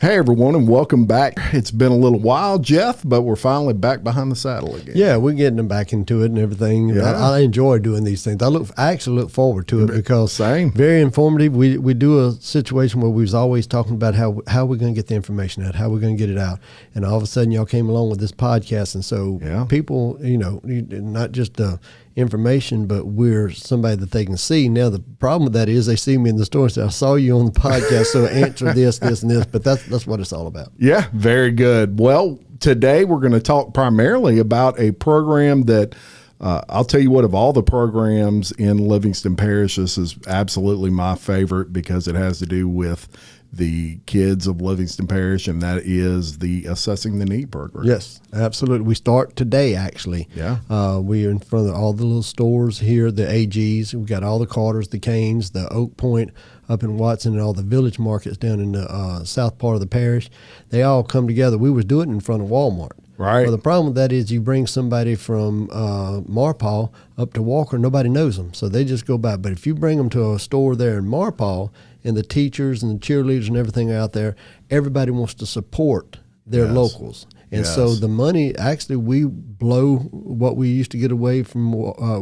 Hey everyone, and welcome back. It's been a little while, Jeff, but we're finally back behind the saddle again. Yeah, we're getting them back into it and everything. Yeah. I enjoy doing these things. I actually look forward to it because very informative. We do a situation where we was always talking about how we're going to get the information out, how we're going to get it out, and all of a sudden y'all came along with this podcast, and so people, not just the information, but we're somebody that they can see. Now the problem with that is they see me in the store and say, I saw you on the podcast, so answer this, and this, but that's what it's all about. Yeah, very good. Well, today we're going to talk primarily about a program that I'll tell you what, of all the programs in Livingston Parish, this is absolutely my favorite because it has to do with the kids of Livingston Parish, and that is the Assessing the Need program. Yes, absolutely. We start today, actually. Yeah. We are in front of all the little stores here, the AGs. We've got all the Carters, the Canes, the Oak Point up in Watson, and all the village markets down in the south part of the parish. They all come together. We was doing it in front of Walmart. Right. Well, the problem with that is you bring somebody from Marpaw up to Walker, nobody knows them, so they just go by. But if you bring them to a store there in Marpaw, and the teachers and the cheerleaders and everything out there, everybody wants to support their locals. And so the money, actually, we blow what we used to get away from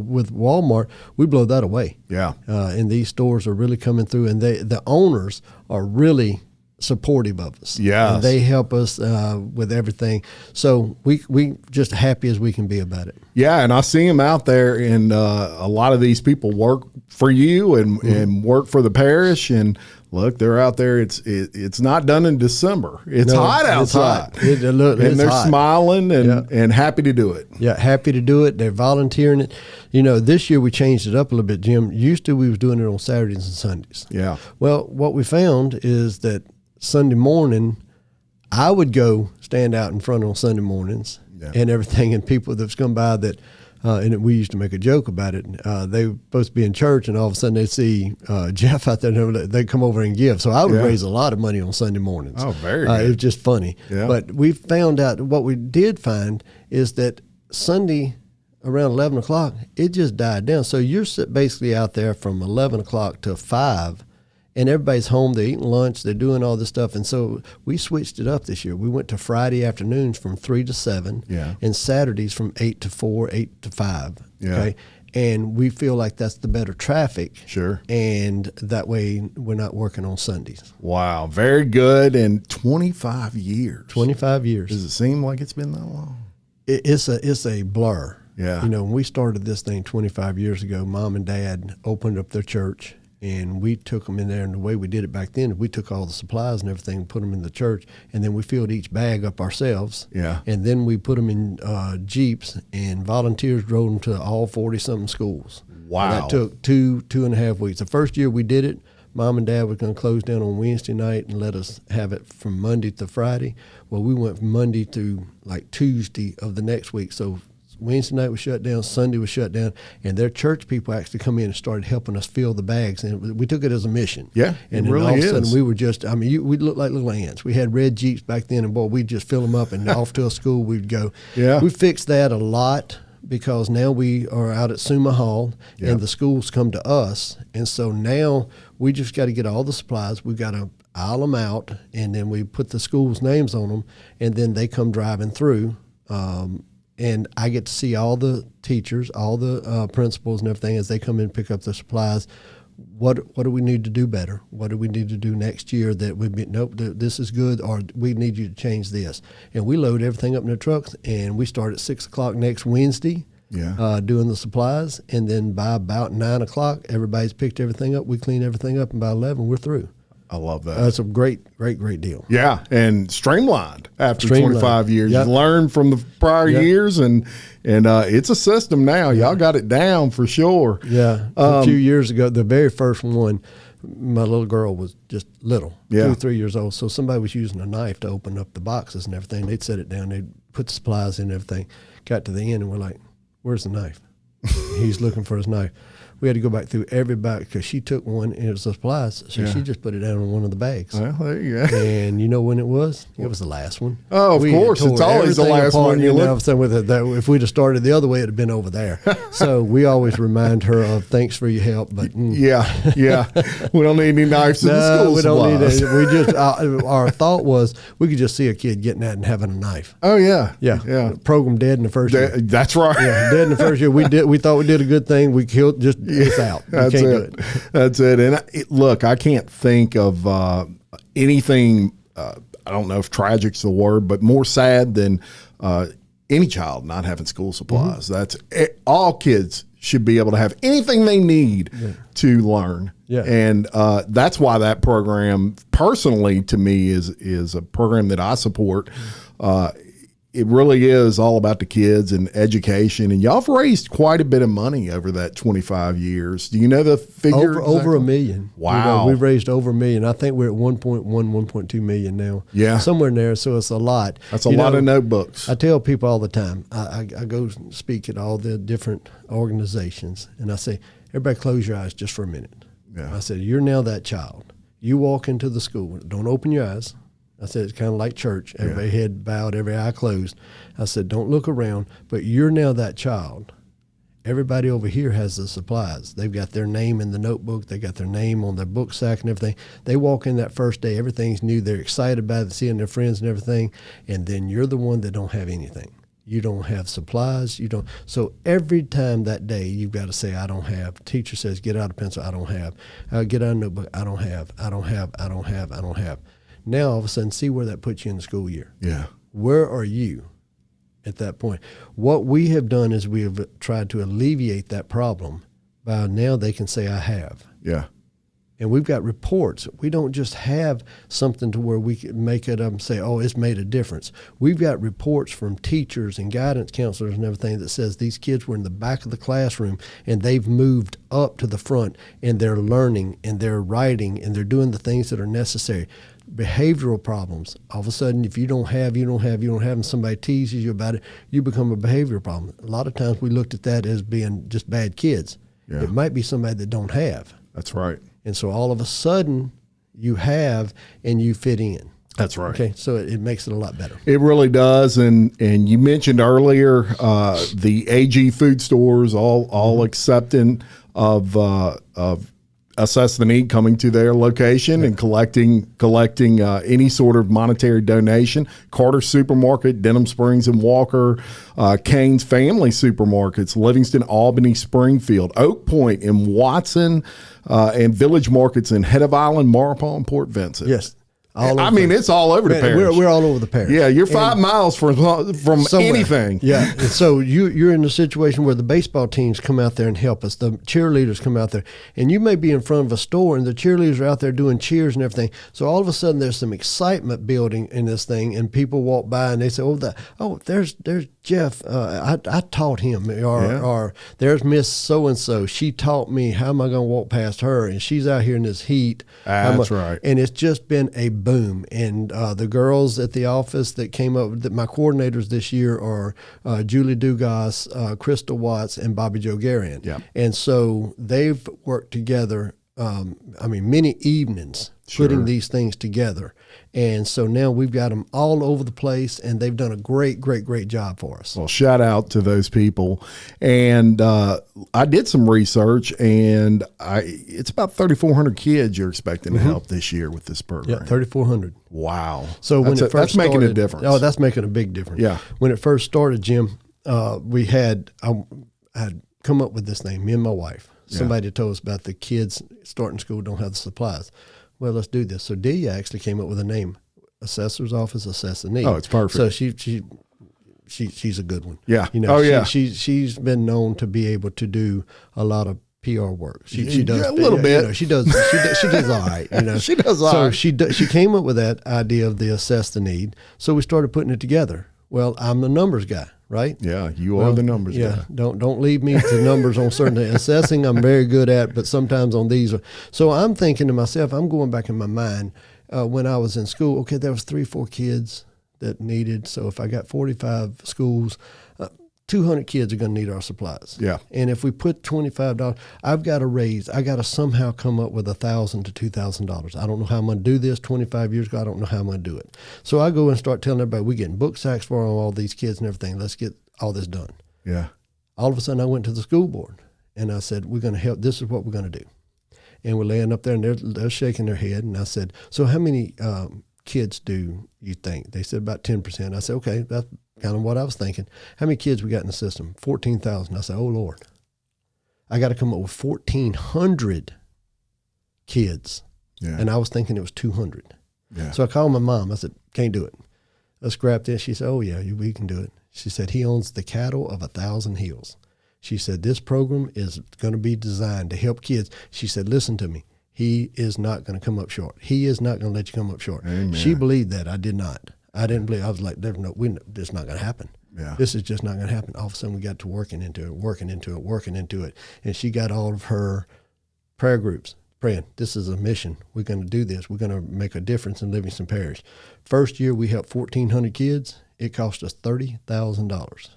with Walmart, we blow that away. Yeah. And these stores are really coming through, and the owners are really supportive of us. Yeah. And they help us with everything. So we just happy as we can be about it. Yeah, and I see them out there, and a lot of these people work for you and work for the parish, and look, they're out there. It's not done in December. It's hot outside. It's hot. And they're hot. Smiling and happy to do it. Yeah, happy to do it. They're volunteering it. This year we changed it up a little bit, Jim. Used to we was doing it on Saturdays and Sundays. Yeah. Well, what we found is that Sunday morning, I would go stand out in front on Sunday mornings and everything, and people that's come by that, and we used to make a joke about it. They were supposed to be in church, and all of a sudden they'd see Jeff out there, and they'd come over and give. So I would raise a lot of money on Sunday mornings. Oh, very good. It was just funny. Yeah. But we found out, what we did find is that Sunday around 11 o'clock, it just died down. So you're basically out there from 11 o'clock to 5, and everybody's home, they're eating lunch, they're doing all this stuff. And so we switched it up this year. We went to Friday afternoons from 3 to 7 and Saturdays from 8 to 4, 8 to 5. Yeah. Okay. And we feel like that's the better traffic. Sure. And that way we're not working on Sundays. Wow. Very good. And 25 years. 25 years. Does it seem like it's been that long? It's a blur. Yeah. When we started this thing 25 years ago, Mom and Dad opened up their church, and we took them in there, and the way we did it back then, we took all the supplies and everything and put them in the church, and then we filled each bag up ourselves. Yeah. And then we put them in Jeeps, and volunteers drove them to all 40-something schools. Wow. And that took 2.5 weeks. The first year we did it, Mom and Dad were going to close down on Wednesday night and let us have it from Monday to Friday. Well, we went from Monday to like Tuesday of the next week. So Wednesday night was shut down, Sunday was shut down, and their church people actually come in and started helping us fill the bags, and we took it as a mission. Yeah, and it really all of a sudden is. we were just, we looked like little ants. We had red Jeeps back then, and boy, we'd just fill them up, and off to a school we'd go. Yeah. We fixed that a lot because now we are out at Suma Hall, and the schools come to us, and so now we just got to get all the supplies. We've got to aisle them out, and then we put the schools' names on them, and then they come driving through. And I get to see all the teachers, all the principals and everything as they come in and pick up the supplies. What do we need to do better? What do we need to do next year that would be, nope, this is good, or we need you to change this. And we load everything up in the trucks, and we start at 6 o'clock next Wednesday doing the supplies. And then by about 9 o'clock, everybody's picked everything up. We clean everything up, and by 11, we're through. I love that. That's a great deal. Yeah, and streamlined after Streamlined. 25 years. Yep. You learned from the prior years, and it's a system now. Y'all got it down for sure. Yeah. A few years ago, the very first one, my little girl was just little, 2 or 3 years old. So somebody was using a knife to open up the boxes and everything. They'd set it down. They'd put the supplies in and everything. Got to the end, and we're like, where's the knife? He's looking for his knife. We had to go back through every bag because she took one and it was supplies. So she just put it down in one of the bags. Well, there you go. And you know when it was? It was the last one. Oh, of course. It's always the last one. You know, if we'd have started the other way, it'd have been over there. So we always remind her of thanks for your help. But yeah. We don't need any knives in the school we supplies. don't need it. We just our thought was we could just see a kid getting that and having a knife. Oh yeah. Program dead in the first year. That's right. Yeah, dead in the first year. We thought we did a good thing. We killed. Just it's out. That's can't it. do it. That's it. And look, I can't think of anything. I don't know if tragic's the word, but more sad than any child not having school supplies. That's all kids should be able to have anything they need to learn. Yeah. And that's why that program, personally, to me, is a program that I support. It really is all about the kids and education. And y'all have raised quite a bit of money over that 25 years. Do you know the figure? Over $1 million. Wow. We've raised over $1 million. I think we're at 1.2 million now. Yeah. Somewhere in there. So it's a lot. That's a lot of notebooks. I tell people all the time, I go speak at all the different organizations, and I say, everybody close your eyes just for a minute. Yeah. I said, you're now that child. You walk into the school. Don't open your eyes. I said, it's kind of like church. Everybody head bowed, every eye closed. I said, don't look around, but you're now that child. Everybody over here has the supplies. They've got their name in the notebook. They got their name on their book sack and everything. They walk in that first day, everything's new. They're excited about it, seeing their friends and everything. And then you're the one that don't have anything. You don't have supplies. You don't. So every time that day, you've got to say, I don't have. Teacher says, get out a pencil. I don't have. Get out a notebook. I don't have. I don't have. I don't have. I don't have. Now, all of a sudden, see where that puts you in the school year. Yeah. Where are you at that point? What we have done is we have tried to alleviate that problem by now they can say, I have. Yeah. And we've got reports. We don't just have something to where we can make it up and say, oh, it's made a difference. We've got reports from teachers and guidance counselors and everything that says these kids were in the back of the classroom and they've moved up to the front and they're learning and they're writing and they're doing the things that are necessary. Behavioral problems. All of a sudden, if you don't have, and somebody teases you about it, you become a behavioral problem. A lot of times we looked at that as being just bad kids. Yeah. It might be somebody that don't have. That's right. And so all of a sudden you have and you fit in. That's right. Okay, so it makes it a lot better. It really does. And you mentioned earlier the AG food stores all accepting of assess the need coming to their location and collecting any sort of monetary donation. Carter Supermarket, Denham Springs and Walker, Cane's Family Supermarkets, Livingston, Albany, Springfield, Oak Point and Watson, and Village Markets in Head of Island, Marpole, and Port Vincent. Yes. It's all over the parish. We're all over the parish. Yeah, you're 5 miles from somewhere. anything. Yeah, and so you're in a situation where the baseball teams come out there and help us. The cheerleaders come out there, and you may be in front of a store, and the cheerleaders are out there doing cheers and everything. So all of a sudden, there's some excitement building in this thing, and people walk by and they say, there's Jeff. I taught him, or there's Miss so and so. She taught me. How am I going to walk past her? And she's out here in this heat. That's right. And it's just been a boom. And the girls at the office that came up, my coordinators this year are Julie Dugas, Crystal Watts, and Bobby Joe Garian. Yeah. And so they've worked together, many evenings putting these things together. And so now we've got them all over the place, and they've done a great, great, great job for us. Well, shout out to those people. And I did some research, and it's about 3,400 kids you're expecting to help this year with this program. Yeah, 3,400. Wow. So that's making a difference. Oh, that's making a big difference. Yeah. When it first started, Jim, I had come up with this thing, me and my wife. Somebody told us about the kids starting school don't have the supplies. Well, let's do this. So Delia actually came up with a name, Assessor's Office, Assess the Need. Oh, it's perfect. So she's a good one. Yeah. She's been known to be able to do a lot of PR work. She does a little bit. She does all right. She does all right. So she came up with that idea of the Assess the Need. So we started putting it together. Well, I'm the numbers guy, right? Yeah, you are the numbers guy. Don't leave me to numbers on certain things. Assessing I'm very good at, but sometimes on these. So I'm thinking to myself, I'm going back in my mind when I was in school. Okay, there was 3-4 kids that needed. So if I got 45 schools 200 kids are going to need our supplies. Yeah. And if we put $25, I got to somehow come up with $1,000 to $2,000. I don't know how I'm going to do this. 25 years ago, I don't know how I'm going to do it. So I go and start telling everybody, we're getting book sacks for all these kids and everything. Let's get all this done. Yeah. All of a sudden, I went to the school board and I said, we're going to help. This is what we're going to do. And we're laying up there and they're shaking their head. And I said, so how many kids do you think? They said about 10%. I said, okay, that's kind of what I was thinking. How many kids we got in the system? 14,000. I said, oh, Lord, I got to come up with 1,400 kids. Yeah. And I was thinking it was 200. Yeah. So I called my mom. I said, can't do it. Let's scrap this. She said, oh, yeah, we can do it. She said, he owns the cattle of 1,000 hills. She said, this program is going to be designed to help kids. She said, listen to me. He is not going to come up short. He is not going to let you come up short. Amen. She believed that. I did not. I didn't believe. I was like, this is not going to happen. Yeah. This is just not going to happen. All of a sudden, we got to working into it. And she got all of her prayer groups praying. This is a mission. We're going to do this. We're going to make a difference in Livingston Parish. First year, we helped 1,400 kids. It cost us $30,000.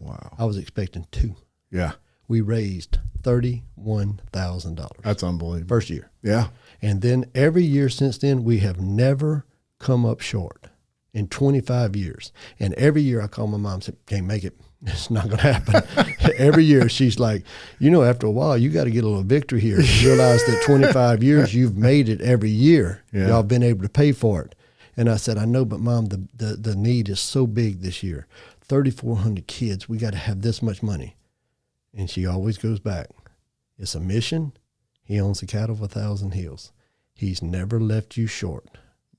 Wow. I was expecting $2,000. Yeah. We raised $31,000. That's unbelievable. First year. Yeah. And then every year since then, we have never come up short in 25 years. And every year I call my mom and say, can't make it. It's not going to happen. Every year she's like, after a while, you got to get a little victory here. You realize that 25 years, you've made it every year. Yeah. Y'all been able to pay for it. And I said, I know, but Mom, the need is so big this year. 3,400 kids, we got to have this much money. And she always goes back. It's a mission. He owns the cattle of 1,000 hills. He's never left you short.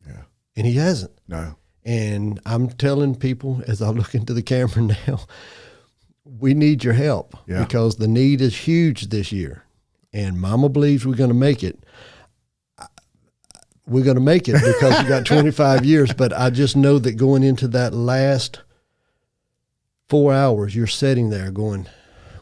Yeah. And he hasn't. No. And I'm telling people as I look into the camera now, we need your help because the need is huge this year. And Mama believes we're going to make it. We're going to make it because we got 25 years. But I just know that going into that last 4 hours, you're sitting there going,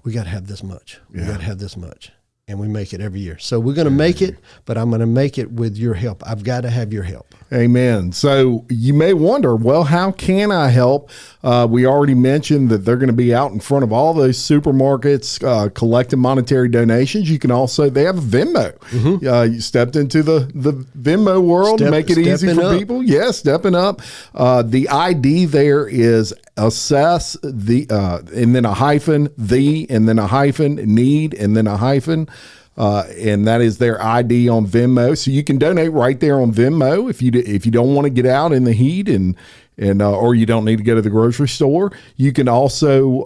we got to have this much. We got to have this much. And we make it every year. So we're going to make it, but I'm going to make it with your help. I've got to have your help. Amen. So you may wonder, well, how can I help? We already mentioned that they're going to be out in front of all those supermarkets collecting monetary donations. You can also, they have a Venmo. Mm-hmm. You stepped into the Venmo world, make it easy for people. Yeah, stepping up. The ID there is assess and then a hyphen, and then a hyphen, need, and then a hyphen. And that is their ID on Venmo. So you can donate right there on Venmo if you don't want to get out in the heat and or you don't need to go to the grocery store. You can also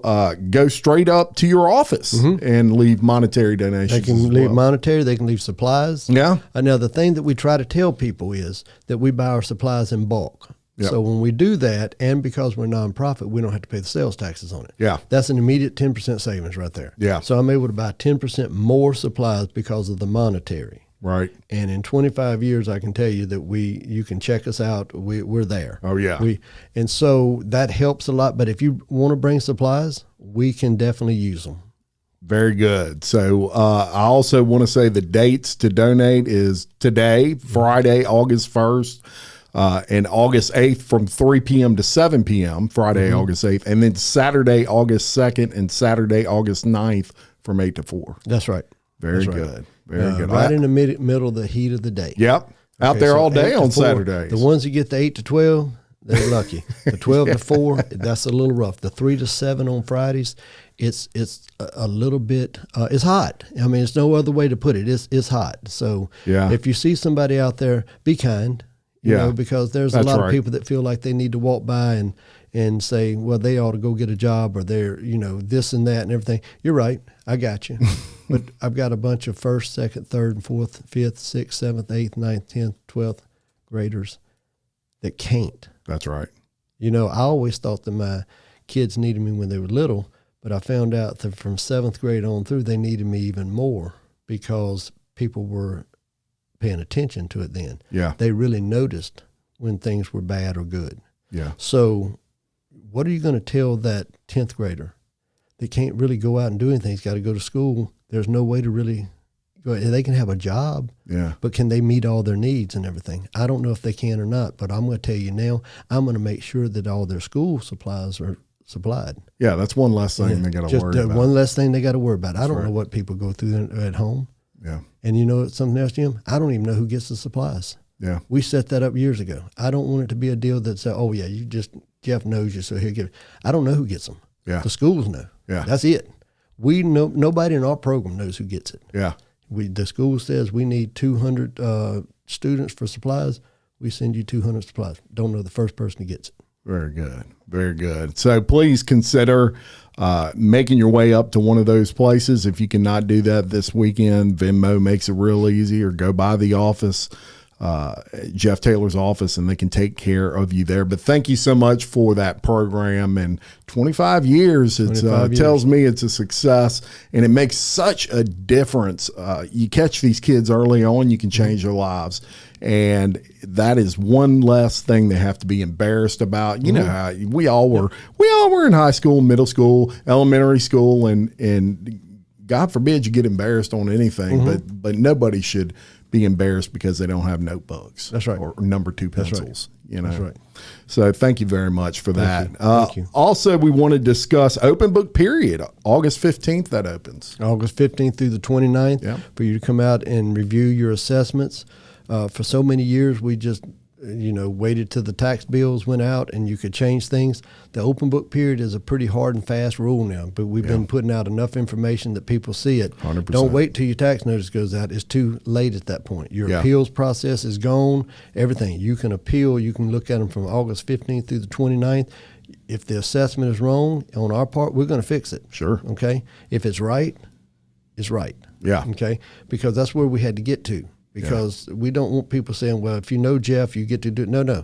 go straight up to your office and leave monetary donations. They can leave monetary. They can leave supplies. Yeah. Now, the thing that we try to tell people is that we buy our supplies in bulk. Yep. So when we do that, and because we're a nonprofit, we don't have to pay the sales taxes on it. Yeah. That's an immediate 10% savings right there. Yeah. So I'm able to buy 10% more supplies because of the monetary. Right. And in 25 years, I can tell you that you can check us out. We're there. Oh, yeah. And so that helps a lot. But if you want to bring supplies, we can definitely use them. Very good. So I also want to say the dates to donate is today, Friday, August 1st. And August 8th from 3 p.m. to 7 p.m., Friday, August 8th, and then Saturday, August 2nd, and Saturday, August 9th from 8 to 4. That's right. Very good. Very good. Right in the middle of the heat of the day. Yep. Out there all day on Saturdays. The ones that get the 8 to 12, they're lucky. The 12 to 4, that's a little rough. The 3 to 7 on Fridays, it's a little bit, it's hot. I mean, it's no other way to put it. It's hot. So if you see somebody out there, be kind. You know, because there's a lot of people that feel like they need to walk by and say, well, they ought to go get a job or they're, this and that and everything. You're right. I got you. But I've got a bunch of 1st, 2nd, 3rd, and 4th, 5th, 6th, 7th, 8th, 9th, 10th, 12th graders that can't. That's right. I always thought that my kids needed me when they were little, but I found out that from 7th grade on through, they needed me even more because people were paying attention to it then. Yeah. They really noticed when things were bad or good. Yeah. So what are you going to tell that 10th grader that can't really go out and do anything? He's got to go to school. There's no way to really go. They can have a job, but can they meet all their needs and everything? I don't know if they can or not, but I'm going to tell you now, I'm going to make sure that all their school supplies are supplied. Yeah, that's one less thing they got to worry about. One less thing they got to worry about. I don't know what people go through at home. Yeah. And you know something else, Jim? I don't even know who gets the supplies. Yeah. We set that up years ago. I don't want it to be a deal that says, oh, yeah, Jeff knows you, so he'll give it. I don't know who gets them. Yeah. The schools know. Yeah. That's it. We know, nobody in our program knows who gets it. Yeah. The school says we need 200 students for supplies. We send you 200 supplies. Don't know the first person who gets it. Very good. Very good. So please consider making your way up to one of those places. If you cannot do that this weekend, Venmo makes it real easy, or go by the office, Jeff Taylor's office, and they can take care of you there. But thank you so much for that program. And 25 years, it tells me it's a success, and it makes such a difference. You catch these kids early on, you can change their lives. And that is one less thing they have to be embarrassed about. You know how we all were in high school, middle school, elementary school, and God forbid you get embarrassed on anything, but nobody should be embarrassed because they don't have notebooks. That's right. Or number 2 pencils. Right. You know. That's right. So thank you very much for that. Thank you. Also, we want to discuss open book period. August 15th, that opens. August 15th through the 29th for you to come out and review your assessments. For so many years, we just, waited till the tax bills went out and you could change things. The open book period is a pretty hard and fast rule now, but we've been putting out enough information that people see it. 100%. Don't wait till your tax notice goes out. It's too late at that point. Your appeals process is gone, everything. You can appeal. You can look at them from August 15th through the 29th. If the assessment is wrong on our part, we're going to fix it. Sure. Okay? If it's right, it's right. Yeah. Okay? Because that's where we had to get to. Because we don't want people saying, well, if you know Jeff, you get to do it. No.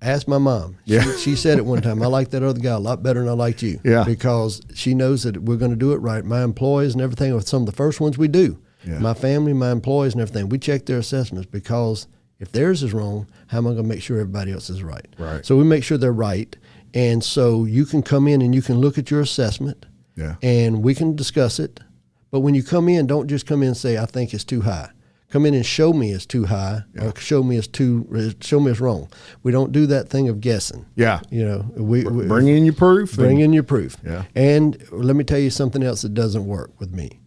Ask my mom. She said it one time. I like that other guy a lot better than I liked you. Yeah. Because she knows that we're going to do it right. My employees and everything are some of the first ones we do. Yeah. My family, my employees and everything, we check their assessments, because if theirs is wrong, how am I going to make sure everybody else is right? Right. So we make sure they're right. And so you can come in and you can look at your assessment and we can discuss it. But when you come in, don't just come in and say, I think it's too high. Come in and show me it's too high, or show me it's wrong. We don't do that thing of guessing. Yeah. We bring in your proof. Bring in your proof. Yeah. And let me tell you something else that doesn't work with me.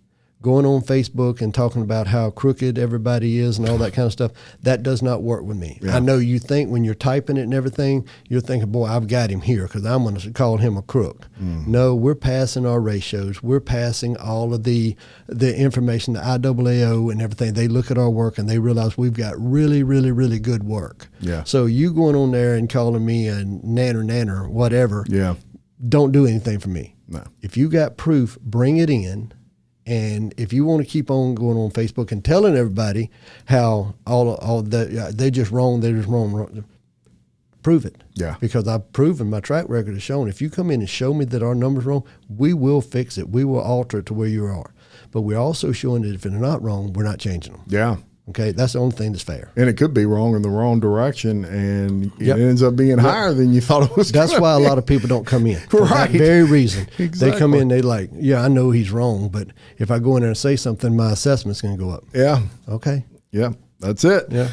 Going on Facebook and talking about how crooked everybody is and all that kind of stuff, that does not work with me. Yeah. I know you think when you're typing it and everything, you're thinking, boy, I've got him here because I'm going to call him a crook. No, we're passing our ratios. We're passing all of the information, the IAAO and everything. They look at our work and they realize we've got really, really, really good work. Yeah. So you going on there and calling me a nanner, whatever, don't do anything for me. No. If you got proof, bring it in. And if you want to keep on going on Facebook and telling everybody how all that they're just wrong, prove it. Yeah. Because I've proven, my track record has shown, if you come in and show me that our number's wrong, we will fix it. We will alter it to where you are. But we're also showing that if they're not wrong, we're not changing them. Yeah. Okay, that's the only thing that's fair. And it could be wrong in the wrong direction, and it ends up being higher than you thought it was. That's why a lot of people don't come in. For that very reason. Exactly. They come in, they like, I know he's wrong, but if I go in there and say something, my assessment's going to go up. Yeah. Okay. Yeah, that's it. Yeah.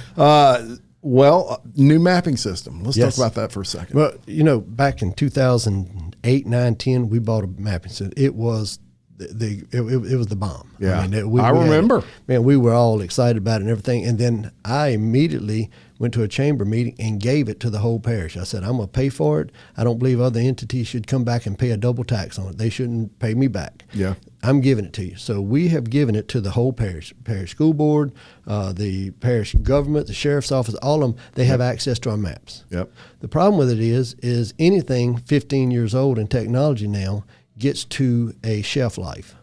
New mapping system. Let's talk about that for a second. Well, back in 2008, 9, 10, we bought a mapping system. It was it was the bomb. Yeah, I remember. We were all excited about it and everything. And then I immediately went to a chamber meeting and gave it to the whole parish. I said, I'm going to pay for it. I don't believe other entities should come back and pay a double tax on it. They shouldn't pay me back. Yeah, I'm giving it to you. So we have given it to the whole parish school board, the parish government, the sheriff's office, all of them. They have access to our maps. Yep. The problem with it is anything 15 years old in technology now gets to a shelf life,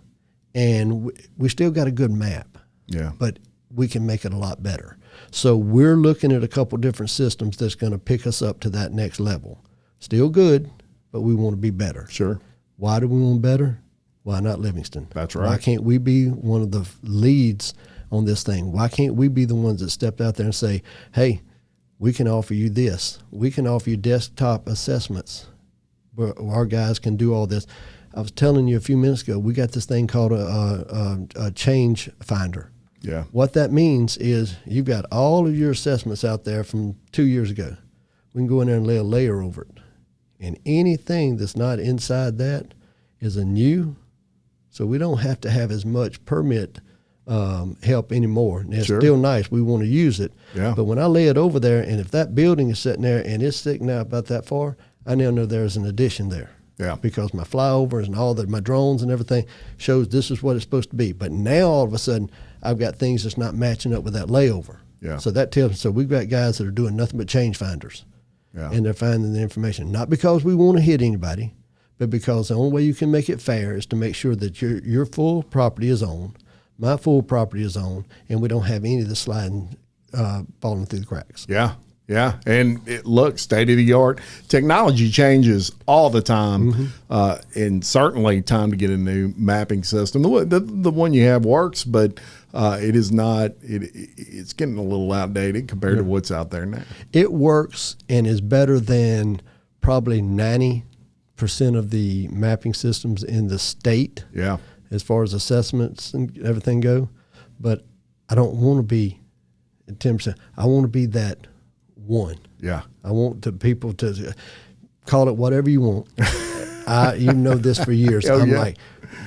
and we still got a good map. Yeah. But we can make it a lot better. So we're looking at a couple different systems that's going to pick us up to that next level. Still good, but we want to be better. Sure. Why do we want better? Why not Livingston? That's right. Why can't we be one of the leads on this thing? Why can't we be the ones that stepped out there and say, hey, we can offer you this. We can offer you desktop assessments where our guys can do all this. I was telling you a few minutes ago, we got this thing called a change finder. Yeah. What that means is you've got all of your assessments out there from 2 years ago. We can go in there and lay a layer over it. And anything that's not inside that is a new, so we don't have to have as much permit help anymore. And it's still nice. We want to use it. Yeah. But when I lay it over there, and if that building is sitting there and it's sticking out about that far, I now know there's an addition there. Yeah. Because my flyovers and all that, my drones and everything shows this is what it's supposed to be. But now all of a sudden, I've got things that's not matching up with that layover. Yeah. So that tells me, so we've got guys that are doing nothing but change finders. Yeah. And they're finding the information. Not because we want to hit anybody, but because the only way you can make it fair is to make sure that your full property is owned, my full property is owned, and we don't have any of the sliding, falling through the cracks. Yeah. Yeah, and it looks state of the art. Technology changes all the time, and certainly time to get a new mapping system. The one you have works, but it is not. It's getting a little outdated compared to what's out there now. It works and is better than probably 90% of the mapping systems in the state. Yeah, as far as assessments and everything go, but I don't want to be 10%. I want to be that one. Yeah. I want the people to call it whatever you want. You know this for years. I'm like,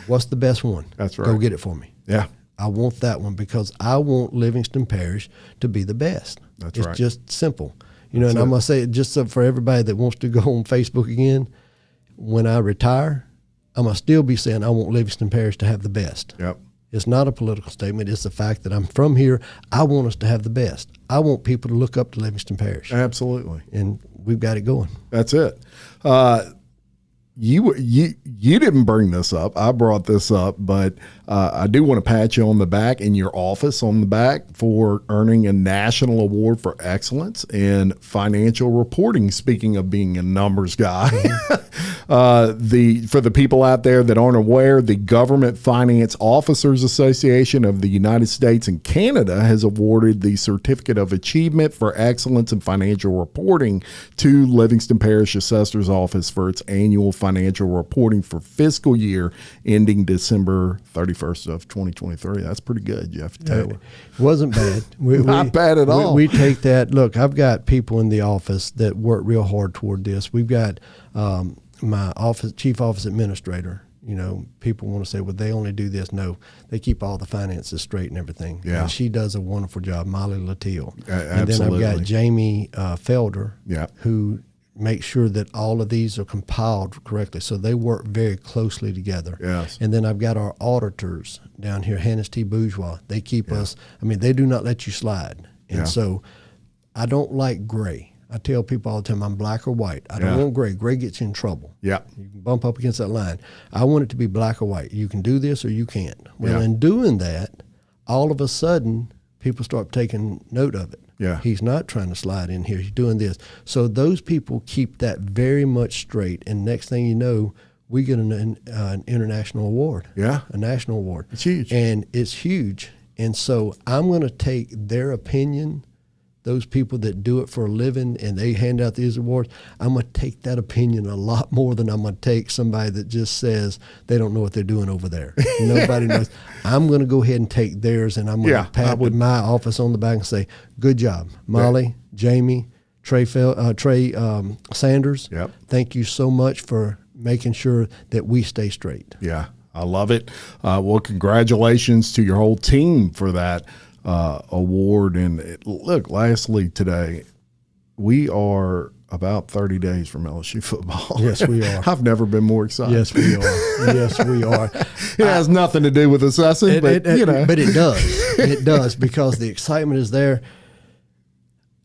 what's the best one? That's right. Go get it for me. Yeah. I want that one because I want Livingston Parish to be the best. That's it's right. just simple. You know, and I'm going to say it just so for everybody that wants to go on Facebook again, when I retire, I'm going to still be saying I want Livingston Parish to have the best. Yep. It's not a political statement. It's the fact that I'm from here. I want us to have the best. I want people to look up to Livingston Parish. Absolutely. And we've got it going. That's it. You didn't bring this up. I brought this up, but I do want to pat you on the back in your office on the back for earning a national award for excellence in financial reporting. Speaking of being a numbers guy, for the people out there that aren't aware, the Government Finance Officers Association of the United States and Canada has awarded the Certificate of Achievement for Excellence in Financial Reporting to Livingston Parish Assessor's Office for its annual financial reporting for fiscal year ending December 31st of 2023. That's pretty good, Jeff Taylor. It wasn't bad. Not bad at all. We take that. Look, I've got people in the office that work real hard toward this. We've got my chief office administrator. You know, people want to say, well, they only do this. No, they keep all the finances straight and everything. Yeah. And she does a wonderful job, Molly Latil. Absolutely. And then I've got Jamie Felder, Yeah. who make sure that all of these are compiled correctly. So they work very closely together. Yes. And then I've got our auditors down here, Hannes T. Bourgeois. They keep us, they do not let you slide. And so I don't like gray. I tell people all the time, I'm black or white. I don't want gray. Gray gets you in trouble. Yeah. You can bump up against that line. I want it to be black or white. You can do this or you can't. Well, in doing that, all of a sudden, people start taking note of it. Yeah. He's not trying to slide in here. He's doing this. So those people keep that very much straight. And next thing you know, we get an international award. Yeah. A national award. It's huge. And it's huge. And so I'm going to take their opinion, those people that do it for a living and they hand out these awards, I'm going to take that opinion a lot more than I'm going to take somebody that just says they don't know what they're doing over there. Nobody knows. I'm going to go ahead and take theirs and I'm going to pat my office on the back and say, good job, Molly, Jamie, Trey Sanders. Yep. Thank you so much for making sure that we stay straight. Yeah, I love it. Well, congratulations to your whole team for that award. And look, lastly today, we are about 30 days from LSU football. Yes, we are. I've never been more excited. Yes, we are. Yes, we are. It has nothing to do with assessing, but you know. But it does. It does because the excitement is there.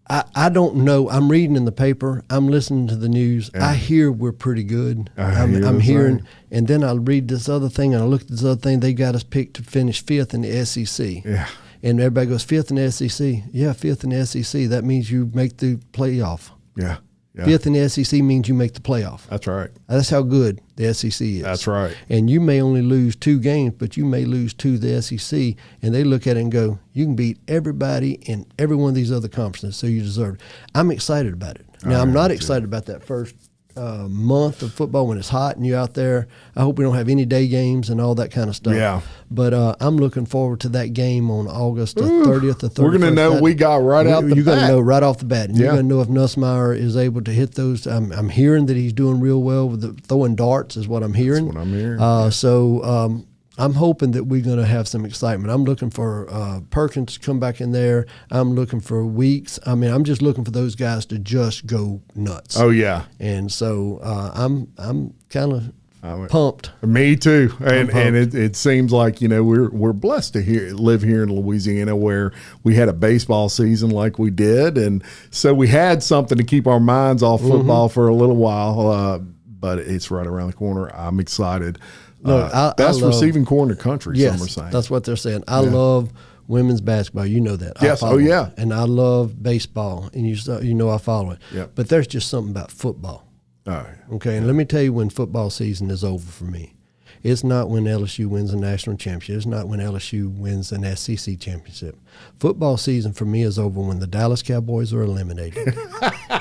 I don't know. I'm reading in the paper. I'm listening to the news. Yeah. I hear we're pretty good. I'm hearing, and then I read this other thing, and I look at this other thing. They got us picked to finish 5th in the SEC. Yeah. And everybody goes, 5th in the SEC. Yeah, 5th in the SEC. That means you make the playoff. Yeah. Yeah. 5th in the SEC means you make the playoff. That's right. That's how good the SEC is. That's right. And you may only lose 2 games, but you may lose 2 to the SEC, and they look at it and go, you can beat everybody in every one of these other conferences, so you deserve it. I'm excited about it. Now, I'm not excited about that first month of football when it's hot and you're out there. I hope we don't have any day games and all that kind of stuff. Yeah. But I'm looking forward to that game on August the 30th or 31st. We're going to know we got right out the bat. You're going to know right off the bat. And you're going to know if Nussmeier is able to hit those. I'm hearing that he's doing real well with throwing darts is what I'm hearing. That's what I'm hearing. So I'm hoping that we're going to have some excitement. I'm looking for Perkins to come back in there. I'm looking for Weeks. I mean, I'm just looking for those guys to just go nuts. Oh, yeah. And so I'm kind of pumped. Me too. And it seems like, we're blessed to live here in Louisiana where we had a baseball season like we did. And so we had something to keep our minds off football for a little while. But it's right around the corner. I'm excited. Look, best receiving corps in the country, yes, some are saying. That's what they're saying. I love women's basketball. You know that. Yes. Oh, yeah. And I love baseball, and I follow it. Yep. But there's just something about football. Oh, okay, and let me tell you when football season is over for me. It's not when LSU wins a national championship. It's not when LSU wins an SEC championship. Football season for me is over when the Dallas Cowboys are eliminated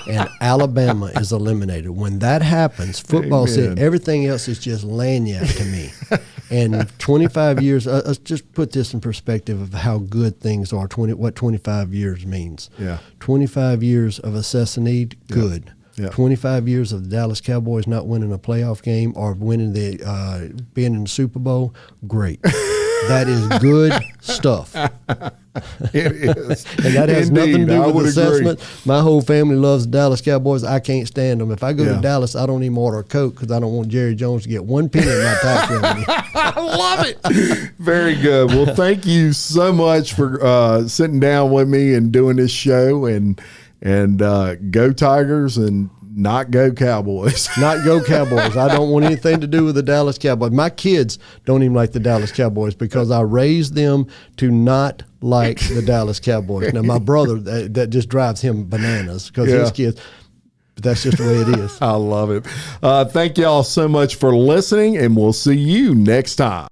and Alabama is eliminated. When that happens, football season, everything else is just lagniappe to me. And 25 years, let's just put this in perspective of how good things are, what 25 years means. Yeah. 25 years of Assassinate, good. Yeah. 25 years of the Dallas Cowboys not winning a playoff game or winning being in the Super Bowl, great. That is good stuff. It is. And that has nothing to do with assessment. Agree. My whole family loves the Dallas Cowboys. I can't stand them. If I go to Dallas, I don't even order a Coke because I don't want Jerry Jones to get one penny in my tax revenue. I love it. Very good. Well, thank you so much for sitting down with me and doing this show. And go Tigers and not go Cowboys. Not go Cowboys. I don't want anything to do with the Dallas Cowboys. My kids don't even like the Dallas Cowboys because I raised them to not like the Dallas Cowboys. Now, my brother, that just drives him bananas because his kids, but that's just the way it is. I love it. Thank y'all so much for listening, and we'll see you next time.